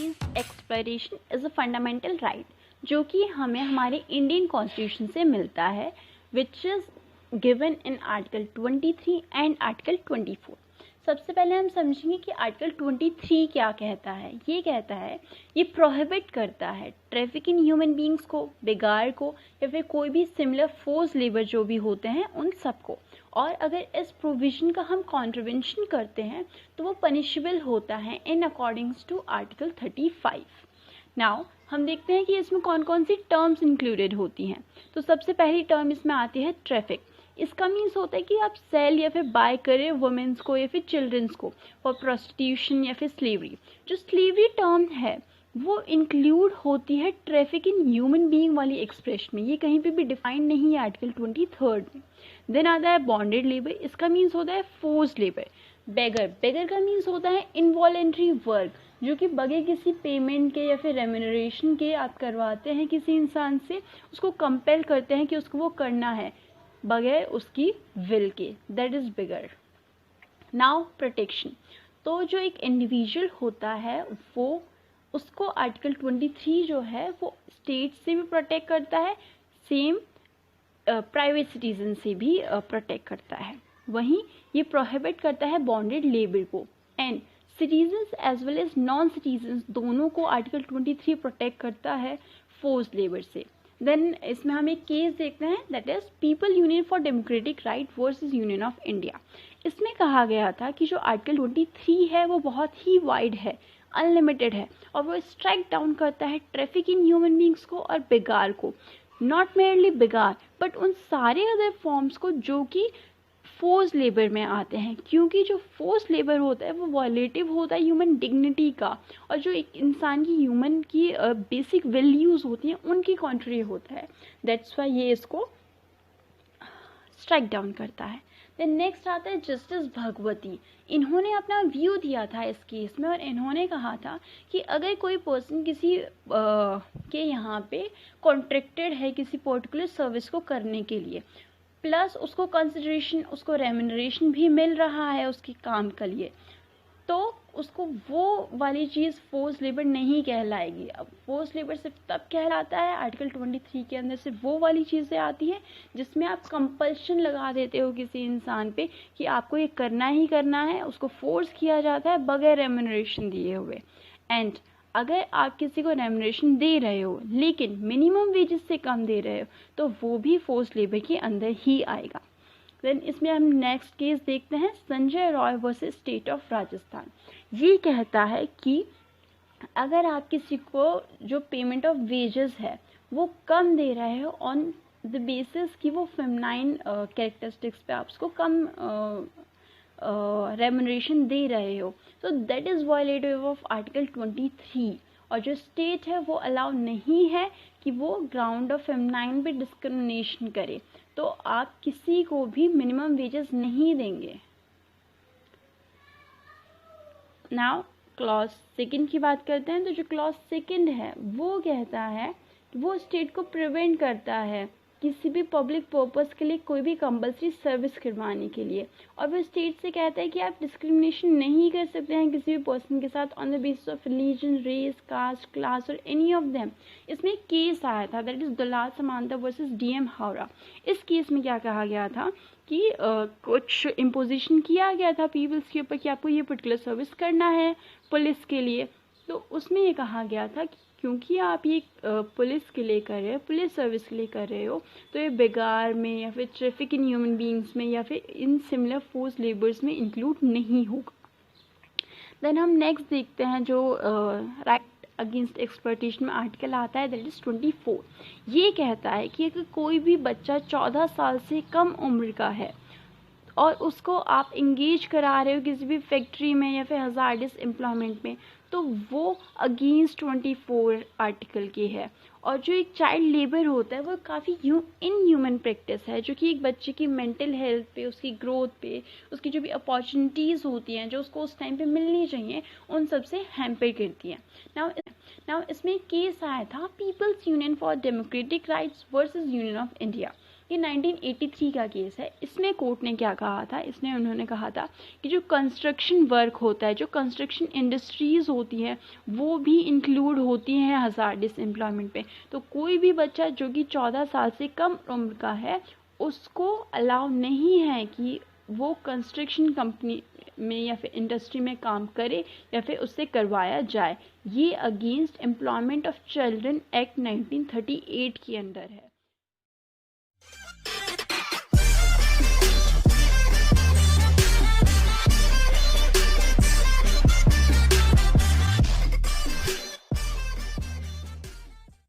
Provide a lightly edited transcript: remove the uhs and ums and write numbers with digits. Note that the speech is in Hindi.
Against exploitation is a fundamental right, जो कि हमें हमारे इंडियन कॉन्स्टिट्यूशन से मिलता है, which is given in article 23 and article 24। सबसे पहले हम समझेंगे कि आर्टिकल 23 क्या कहता है। ये कहता है, ये प्रोहिबिट करता है ट्रैफिक इन ह्यूमन बींग्स को, बेगार को, या फिर कोई भी सिमिलर फोर्स लेबर जो भी होते हैं उन सबको। और अगर इस प्रोविजन का हम कॉन्ट्रवेंशन करते हैं तो वो पनिशेबल होता है इन अकॉर्डिंग्स टू आर्टिकल 35। नाउ हम देखते हैं कि इसमें कौन कौन सी टर्म्स इंक्लूडेड होती हैं। तो सबसे पहली टर्म इसमें आती है ट्रैफिक। इसका मीन्स होता है कि आप सेल या फिर बाय करें वुमेन्स को या फिर चिल्ड्रंस को फॉर प्रोस्टिट्यूशन या फिर स्लेवरी। जो स्लेवरी टर्म है वो इंक्लूड होती है ट्रैफिक इन ह्यूमन बीइंग वाली एक्सप्रेशन में, ये कहीं पे भी डिफाइन नहीं है आर्टिकल 23 में। देन आता है बॉन्डेड लेबर, इसका मीन्स होता है फोर्स्ड लेबर। बेगर, बेगर का मीन्स होता है इनवॉलेंट्री वर्क, जो कि बगैर किसी पेमेंट के या फिर रेम्यूनरेशन के आप करवाते हैं किसी इंसान से, उसको कंपेल करते हैं कि उसको वो करना है बगैर उसकी विल के, that is bigger. Now protection, तो जो एक इंडिविजुअल होता है वो, उसको आर्टिकल 23 जो है वो स्टेट से भी प्रोटेक्ट करता है, सेम प्राइवेट सिटीजन से भी प्रोटेक्ट करता है। वहीं ये प्रोहिबिट करता है बॉन्डेड लेबर को, and citizens as well as non citizens दोनों को आर्टिकल 23 प्रोटेक्ट करता है फोर्स लेबर से। देन इसमें हम एक केस देखते हैं, that is people union for democratic right versus Union of India. इसमें कहा गया था कि जो आर्टिकल 23 है वो बहुत ही वाइड है, अनलिमिटेड है, और वो स्ट्राइक डाउन करता है ट्रैफिक इन ह्यूमन बींग्स को और बेगार को, नॉट मेयरली बेगार बट उन सारे अदर फॉर्म्स को जो कि फोर्स लेबर में आते हैं, क्योंकि जो फोर्स लेबर होता है वो वॉयलेटिव होता है ह्यूमन डिग्निटी का, और जो एक इंसान की ह्यूमन की बेसिक वैल्यूज होती हैं उनकी कॉन्ट्री होता है। दैट्स वाई ये इसको स्ट्राइक डाउन करता है। देन नेक्स्ट आता है जस्टिस भगवती। इन्होंने अपना व्यू दिया था इस केस में, और इन्होंने कहा था कि अगर कोई पर्सन किसी के यहाँ पे कॉन्ट्रैक्टेड है किसी पर्टिकुलर सर्विस को करने के लिए, प्लस उसको कंसिडरेशन, उसको रेम्यूनरेशन भी मिल रहा है उसके काम के लिए, तो उसको वो वाली चीज़ फोर्स लेबर नहीं कहलाएगी। अब फोर्स लेबर सिर्फ तब कहलाता है, आर्टिकल 23 के अंदर सिर्फ वो वाली चीज़ें आती हैं जिसमें आप कंपल्शन लगा देते हो किसी इंसान पे कि आपको ये करना ही करना है, उसको फोर्स किया जाता है बगैर रेम्यूनरेशन दिए हुए। एंड अगर आप किसी को रेम्यूनरेशन दे रहे हो लेकिन मिनिमम वेजेस से कम दे रहे हो तो वो भी फोर्स लेबर के अंदर ही आएगा। देन इसमें हम नेक्स्ट केस देखते हैं, Sanjay Roy versus state of Rajasthan. ये कहता है कि अगर आप किसी को जो पेमेंट ऑफ वेजेस है वो कम दे रहे हो ऑन द बेसिस कि वो फेमिनाइन कैरेक्टरिस्टिक्स पे आप उसको कम रेम्यूनरेशन दे रहे हो, तो that is violative of article 23। और जो स्टेट है वो अलाउ नहीं है कि वो ग्राउंड ऑफ फेमिनाइन पे डिस्क्रिमिनेशन करे, तो आप किसी को भी मिनिमम वेजेस नहीं देंगे। नाउ क्लॉज सेकंड की बात करते हैं, तो जो क्लॉज सेकंड है वो कहता है कि वो स्टेट को प्रिवेंट करता है किसी भी पब्लिक पर्पस के लिए कोई भी कंपल्सरी सर्विस करवाने के लिए, और वो स्टेट से कहता है कि आप डिस्क्रिमिनेशन नहीं कर सकते हैं किसी भी पर्सन के साथ on the basis of religion, race, caste, class और एनी ऑफ देम। इसमें एक केस आया था, that is Dulal Samanta versus DM Howrah. इस केस में क्या कहा गया था कि कुछ इम्पोजिशन किया गया था पीपल्स के ऊपर कि आपको ये पर्टिकुलर सर्विस करना है पुलिस के लिए। तो उसमें ये कहा गया था कि क्योंकि आप ये पुलिस के लिए कर रहे हो, पुलिस सर्विस के लिए कर रहे हो, तो ये बेगार में या फिर ट्रैफिक इन ह्यूमन बींग्स में या फिर इन सिमिलर फोर्स लेबर्स में इंक्लूड नहीं होगा। देन हम नेक्स्ट देखते हैं जो राइट अगेंस्ट एक्सप्लॉयटेशन में आर्टिकल आता है, दैट इज 24। ये कहता है कि अगर कोई भी बच्चा 14 साल से कम उम्र का है और उसको आप इंगेज करा रहे हो किसी भी फैक्ट्री में या फिर हज़ार्डस एम्प्लॉयमेंट में, तो वो अगेंस्ट 24 आर्टिकल की है। और जो एक चाइल्ड लेबर होता है वो काफ़ी इनह्यूमन प्रैक्टिस है, जो कि एक बच्चे की मेंटल हेल्थ पे, उसकी ग्रोथ पे, उसकी जो भी अपॉर्चुनिटीज़ होती हैं जो उसको उस टाइम पे मिलनी चाहिए, उन सब से हैम्पर करती हैं। नाउ इसमें केस आया था People's Union for Democratic Rights versus Union of India. ये 1983 का केस है। इसमें कोर्ट ने क्या कहा था, उन्होंने कहा था कि जो कंस्ट्रक्शन वर्क होता है, जो कंस्ट्रक्शन इंडस्ट्रीज़ होती हैं, वो भी इंक्लूड होती हैं हज़ार्डस एम्प्लॉयमेंट पे। तो कोई भी बच्चा जो कि 14 साल से कम उम्र का है, उसको अलाउ नहीं है कि वो कंस्ट्रक्शन कंपनी में या फिर इंडस्ट्री में काम करे या फिर उससे करवाया जाए। ये against employment of children act 1938 के अंडर है।